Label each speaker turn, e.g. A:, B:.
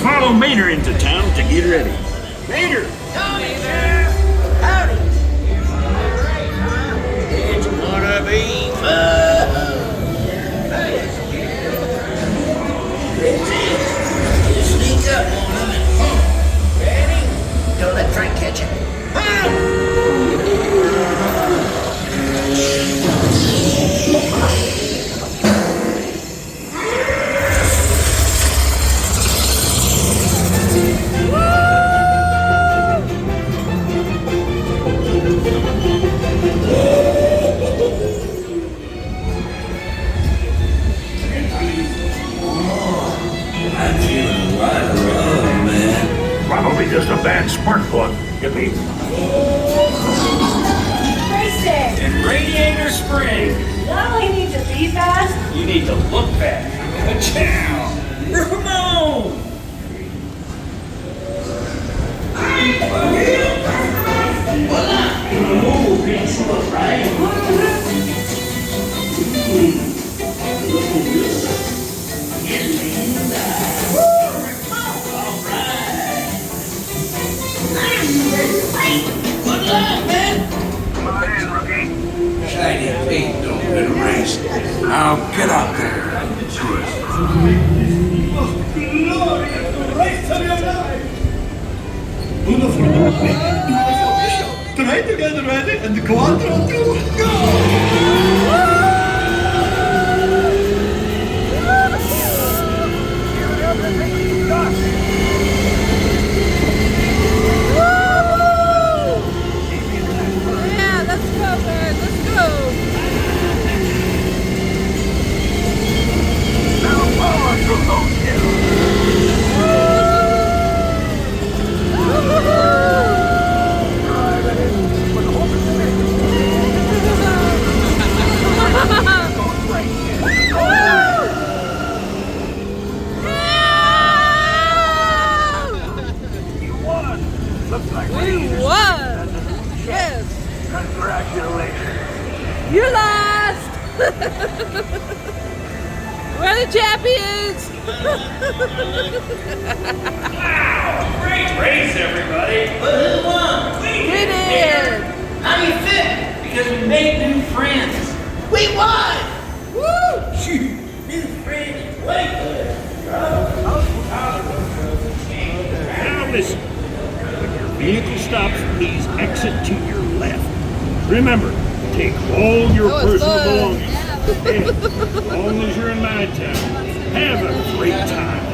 A: follow Mater into town to get ready. Mater!
B: Howdy, Sheriff! Howdy! It's gonna be fun! You sneak up on him and ready? Don't let Frank catch it.
A: Probably just a bad spark plug. Yippee.
C: Racing!
A: And Radiator Spring.
C: Not only need to be fast,
A: You need to look fast. Ka-chow! Ramon!
B: Good luck, man!
A: Come on in, rookie.
B: Shiny Pete don't win a race. Now get out there.
D: Uno for the win. Try to get ready and quattro to go!
E: Yeah, let's go, man. Let's go.
A: Now power through those hills. You won. Looks like
E: We won. Yes.
A: Congratulations.
E: You lost. We're the champions.
A: Great race, everybody.
B: But who won?
E: We did.
B: How do you feel?
A: Because we made new friends.
B: We won! Woo! New friends, way good.
A: Now listen. When your vehicle stops, please exit to your left. Remember, take all your
E: That was
A: personal
E: fun.
A: belongings. And as long as you're in my town, have a great time.